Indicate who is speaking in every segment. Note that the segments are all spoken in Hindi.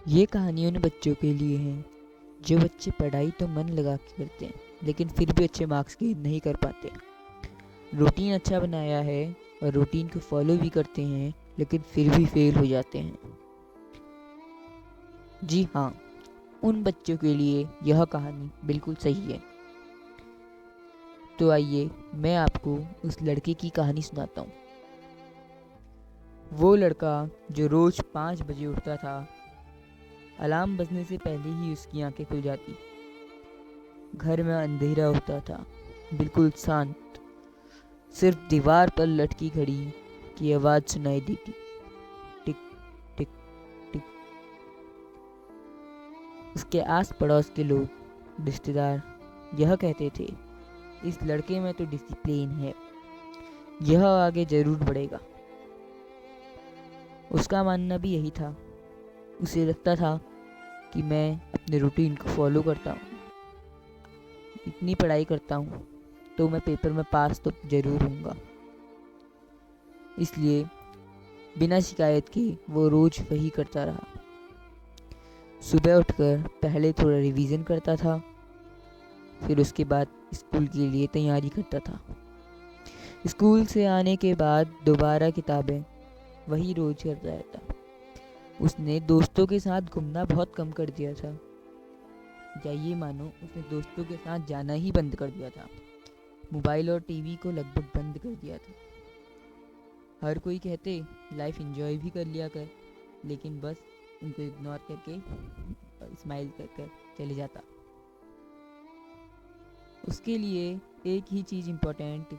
Speaker 1: ये कहानी उन बच्चों के लिए है जो बच्चे पढ़ाई तो मन लगा के करते हैं लेकिन फिर भी अच्छे मार्क्स गेन नहीं कर पाते। रूटीन अच्छा बनाया है और रूटीन को फॉलो भी करते हैं लेकिन फिर भी फेल हो जाते हैं। जी हाँ, उन बच्चों के लिए यह कहानी बिल्कुल सही है। तो आइए मैं आपको उस लड़के की कहानी सुनाता हूँ। वो लड़का जो रोज 5 बजे उठता था, अलार्म बजने से पहले ही उसकी आंखें खुल जाती। घर में अंधेरा होता था, बिल्कुल शांत। सिर्फ दीवार पर लटकी घड़ी की आवाज सुनाई देती, टिक टिक टिक। उसके आस पड़ोस के लोग, रिश्तेदार यह कहते थे, इस लड़के में तो डिसिप्लिन है, यह आगे जरूर बढ़ेगा। उसका मानना भी यही था। उसे लगता था कि मैं अपने रूटीन को फॉलो करता हूँ, इतनी पढ़ाई करता हूँ तो मैं पेपर में पास तो जरूर होऊंगा। इसलिए बिना शिकायत के वो रोज वही करता रहा। सुबह उठकर पहले थोड़ा रिवीजन करता था, फिर उसके बाद स्कूल के लिए तैयारी करता था। स्कूल से आने के बाद दोबारा किताबें, वही रोज करता रहता। उसने दोस्तों के साथ घूमना बहुत कम कर दिया था, या ये मानो उसने दोस्तों के साथ जाना ही बंद कर दिया था। मोबाइल और टीवी को लगभग बंद कर दिया था। हर कोई कहते लाइफ एंजॉय भी कर लिया कर, लेकिन बस उनको इग्नोर करके स्माइल कर कर चले जाता। उसके लिए एक ही चीज़ इम्पोर्टेंट थी,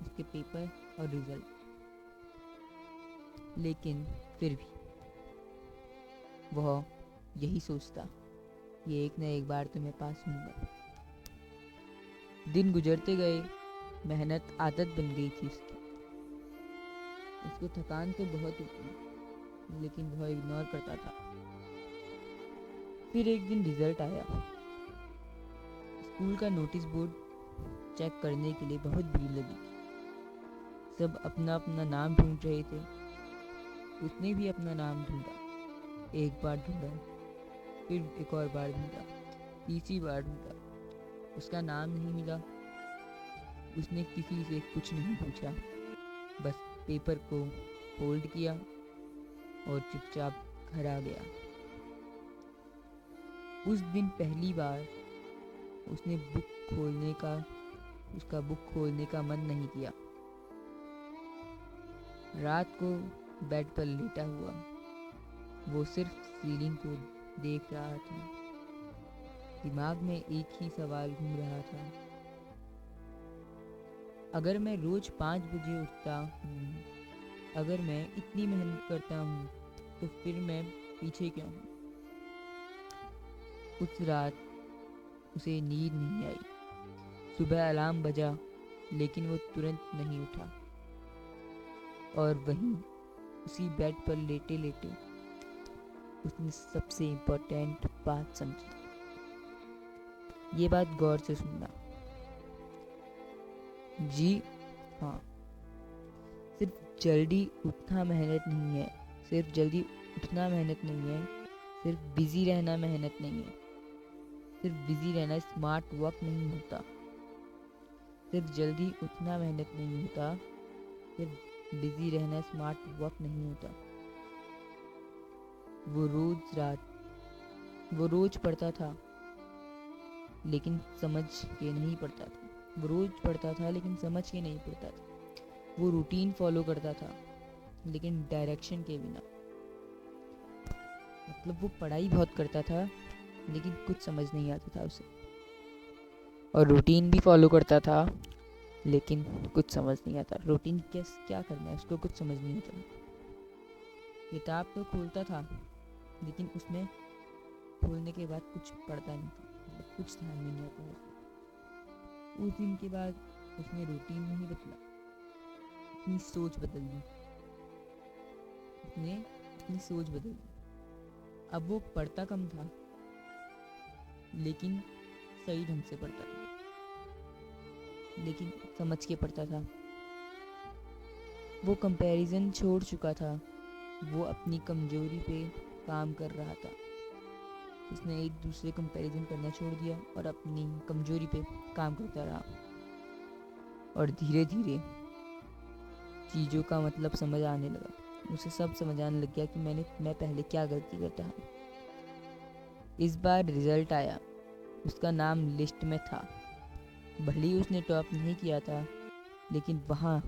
Speaker 1: उसके पेपर और रिजल्ट। लेकिन फिर भी वह यही सोचता, ये एक न एक बार तो मैं पास होऊंगा। दिन गुजरते गए, मेहनत आदत बन गई थी उसकी। उसको थकान तो बहुत होती, लेकिन वह इग्नोर करता था। फिर एक दिन रिजल्ट आया। स्कूल का नोटिस बोर्ड चेक करने के लिए बहुत भीड़ लगी। सब अपना अपना नाम ढूंढ रहे थे। उसने भी अपना नाम ढूंढा, एक बार ढूंढा, फिर एक और बार ढूंढा, तीसरी बार ढूंढा। उसका नाम नहीं मिला। उसने किसी से कुछ नहीं पूछा, बस पेपर को फोल्ड किया और चुपचाप घर आ गया। उस दिन पहली बार उसने उसका बुक खोलने का मन नहीं किया। रात को बेड पर लेटा हुआ वो सिर्फ सीलिंग को देख रहा था। दिमाग में एक ही सवाल घूम रहा था, अगर मैं रोज 5 बजे उठता हूँ, अगर मैं इतनी मेहनत करता हूँ, तो फिर मैं पीछे क्यों हूँ। उस रात उसे नींद नहीं आई। सुबह अलार्म बजा, लेकिन वो तुरंत नहीं उठा, और वहीं उसी बेड पर लेटे लेटे उसने सबसे इम्पोर्टेंट बात समझी। ये बात गौर से सुनना। जी हाँ, सिर्फ जल्दी उठना मेहनत नहीं है, सिर्फ जल्दी उठना मेहनत नहीं है, सिर्फ बिजी रहना मेहनत नहीं है, सिर्फ बिजी रहना स्मार्ट वर्क नहीं होता, सिर्फ जल्दी उठना मेहनत नहीं होता, सिर्फ बिजी रहना स्मार्ट वर्क नहीं होता। वो रोज पढ़ता था, लेकिन समझ के नहीं पढ़ता था। वो रोज पढ़ता था लेकिन समझ के नहीं पढ़ता था। वो रूटीन फॉलो करता था, लेकिन डायरेक्शन के बिना। मतलब वो पढ़ाई बहुत करता था, लेकिन कुछ समझ नहीं आता था उसे। और रूटीन भी फॉलो करता था, लेकिन कुछ समझ नहीं आता। रूटीन क्या करना है उसको कुछ समझ नहीं आता। किताब तो खोलता था, लेकिन उसमें खोलने के बाद कुछ पढ़ता नहीं था, मतलब कुछ ध्यान में नहीं आता उसे। उस दिन के बाद उसने रूटीन नहीं बदला, अपनी सोच बदल दी। उसने अपनी सोच बदल दी। अब वो पढ़ता कम था, लेकिन सही ढंग से पढ़ता था, लेकिन समझ के पढ़ता था। वो कंपैरिजन छोड़ चुका था। वो अपनी कमजोरी पे काम कर रहा था। उसने एक दूसरे कंपैरिजन करना छोड़ दिया और अपनी कमजोरी पे काम करता रहा, और धीरे धीरे चीज़ों का मतलब समझ आने लगा। उसे सब समझ आने लग गया कि मैं पहले क्या गलती करता हूँ। इस बार रिजल्ट आया, उसका नाम लिस्ट में था। भले ही उसने टॉप नहीं किया था, लेकिन वहाँ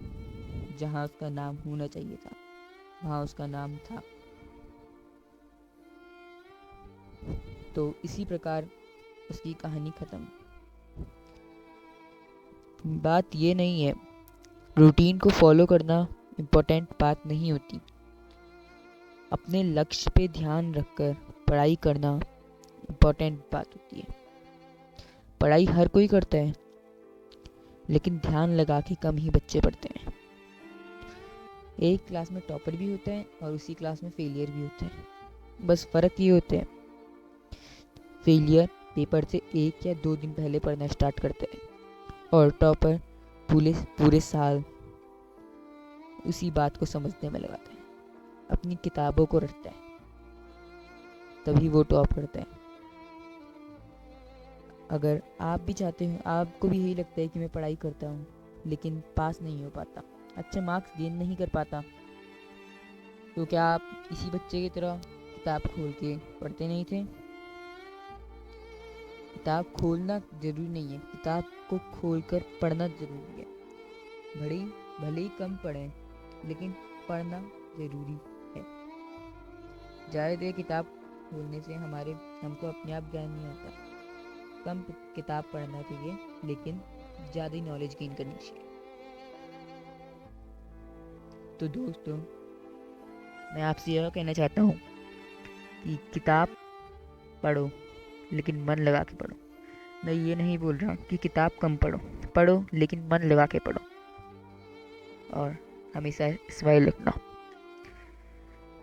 Speaker 1: जहाँ उसका नाम होना चाहिए था वहाँ उसका नाम था। तो इसी प्रकार उसकी कहानी खत्म। बात ये नहीं है, रूटीन को फॉलो करना इम्पोर्टेंट बात नहीं होती। अपने लक्ष्य पे ध्यान रखकर पढ़ाई करना इम्पोर्टेंट बात होती है। पढ़ाई हर कोई करता है, लेकिन ध्यान लगा के कम ही बच्चे पढ़ते हैं। एक क्लास में टॉपर भी होते हैं और उसी क्लास में फेलियर भी होते हैं। बस फ़र्क ये होता है, फेलियर पेपर से 1 या 2 दिन पहले पढ़ना स्टार्ट करते हैं और टॉपर पूरे साल उसी बात को समझने में लगाता है, अपनी किताबों को रटता है, तभी वो टॉप करते हैं। अगर आप भी चाहते हो, आपको भी यही लगता है कि मैं पढ़ाई करता हूँ लेकिन पास नहीं हो पाता, अच्छे मार्क्स गेन नहीं कर पाता, तो क्या आप इसी बच्चे की तरह किताब खोल के पढ़ते नहीं थे? किताब खोलना ज़रूरी नहीं है, किताब को खोलकर पढ़ना ज़रूरी है। भले ही कम पढ़ें, लेकिन पढ़ना ज़रूरी है। ज़्यादा देर किताब खोलने से हमको अपने आप ज्ञान नहीं आता। कम किताब पढ़ना चाहिए, लेकिन ज़्यादा नॉलेज गेन करनी चाहिए। तो दोस्तों, मैं आपसे यह कहना चाहता हूँ कि किताब पढ़ो, लेकिन मन लगा के पढ़ो। मैं ये नहीं बोल रहा कि किताब कम पढ़ो लेकिन मन लगा के पढ़ो, और हमेशा स्माइल रखना।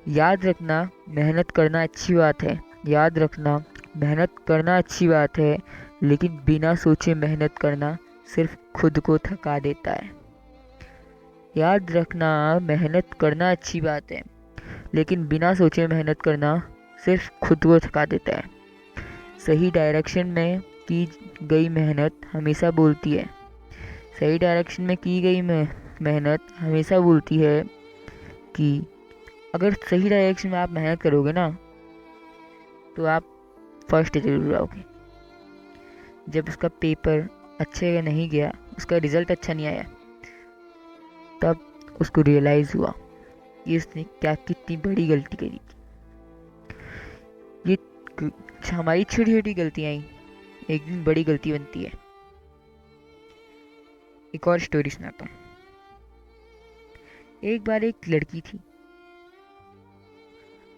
Speaker 1: याद रखना, मेहनत करना अच्छी बात है। याद रखना, मेहनत करना अच्छी बात है, लेकिन बिना सोचे मेहनत करना सिर्फ खुद को थका देता है। याद रखना, मेहनत करना अच्छी बात है, लेकिन बिना सोचे मेहनत करना सिर्फ खुद को थका देता है। सही डायरेक्शन में की गई मेहनत हमेशा बोलती है। सही डायरेक्शन में की गई मेहनत हमेशा बोलती है कि अगर सही डायरेक्शन में आप मेहनत करोगे ना, तो आप फर्स्ट जरूर आओगे। जब उसका पेपर अच्छे नहीं गया, उसका रिजल्ट अच्छा नहीं आया, तब उसको रियलाइज़ हुआ कि उसने कितनी बड़ी गलती करी थी। ये हमारी छोटी छोटी गलतियाँ ही एक दिन बड़ी गलती बनती है। एक और स्टोरी सुनाता हूँ। एक बार एक लड़की थी,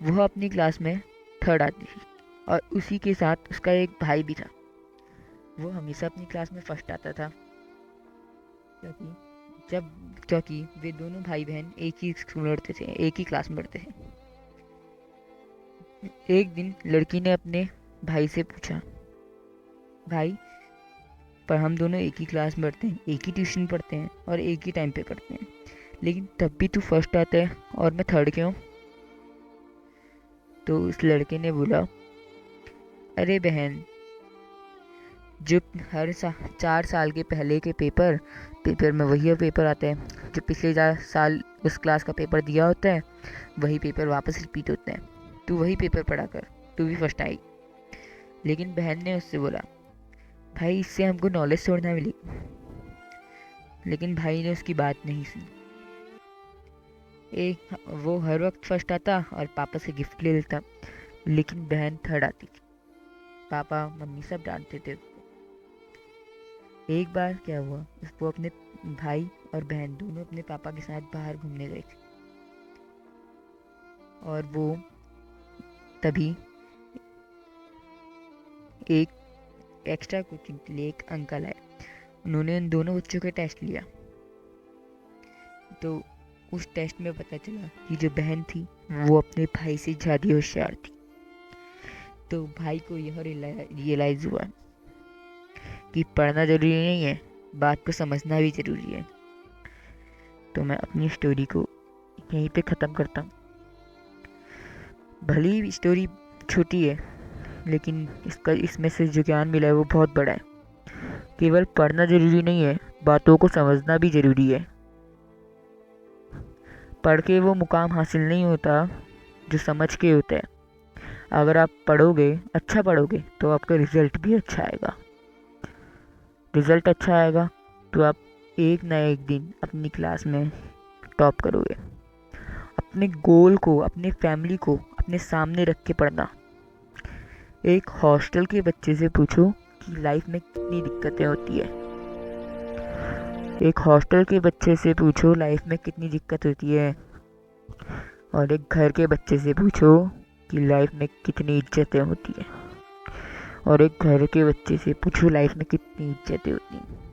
Speaker 1: वह अपनी क्लास में 3rd आती थी, और उसी के साथ उसका एक भाई भी था। वो हमेशा अपनी क्लास में फर्स्ट आता था, क्योंकि वे दोनों भाई बहन एक ही स्कूल में पढ़ते थे, एक ही क्लास में पढ़ते थे। एक दिन लड़की ने अपने भाई से पूछा, भाई, पर हम दोनों एक ही क्लास में पढ़ते हैं, एक ही ट्यूशन पढ़ते हैं और एक ही टाइम पे पढ़ते हैं, लेकिन तब भी तू फर्स्ट आता है और मैं 3rd क्यों? तो उस लड़के ने बोला, अरे बहन, जो हर 4 साल के पहले के पेपर में वही पेपर आते हैं, जो पिछले 4 साल उस क्लास का पेपर दिया होता है वही पेपर वापस रिपीट होते हैं। तू वही पेपर पढ़ा कर, तू भी फर्स्ट आई। लेकिन बहन ने उससे बोला, भाई, इससे हमको नॉलेज छोड़ना मिलेगी। लेकिन भाई ने उसकी बात नहीं सुनी। वो हर वक्त फर्स्ट आता और पापा से गिफ्ट ले लेता, लेकिन बहन 3rd आती थी। पापा मम्मी सब डांटते थे उसको। एक बार क्या हुआ, वो अपने भाई और बहन दोनों अपने पापा के साथ बाहर घूमने गए थे, और वो तभी एक एक्स्ट्रा कोचिंग के लिए एक अंकल आए। उन्होंने उन दोनों बच्चों का टेस्ट लिया, तो उस टेस्ट में पता चला कि जो बहन थी वो अपने भाई से ज़्यादा होशियार थी। तो भाई को यह रियलाइज़ हुआ कि पढ़ना ज़रूरी नहीं है, बात को समझना भी ज़रूरी है। तो मैं अपनी स्टोरी को यहीं पे ख़त्म करता हूँ। भले ही स्टोरी छोटी है, लेकिन इसमें से जो ज्ञान मिला है वो बहुत बड़ा है। केवल पढ़ना ज़रूरी नहीं है, बातों को समझना भी ज़रूरी है। पढ़ के वो मुकाम हासिल नहीं होता जो समझ के होता है। अगर आप पढ़ोगे, अच्छा पढ़ोगे, तो आपका रिज़ल्ट भी अच्छा आएगा। रिज़ल्ट अच्छा आएगा तो आप एक ना एक दिन अपनी क्लास में टॉप करोगे। अपने गोल को, अपने फैमिली को अपने सामने रख के पढ़ना। एक हॉस्टल के बच्चे से पूछो कि लाइफ में कितनी दिक्कतें होती है। एक हॉस्टल के बच्चे से पूछो लाइफ में कितनी दिक्कत होती है, और एक घर के बच्चे से पूछो कि लाइफ में कितनी इज्जतें होती है, और एक घर के बच्चे से पूछो लाइफ में कितनी इज्जतें होती हैं।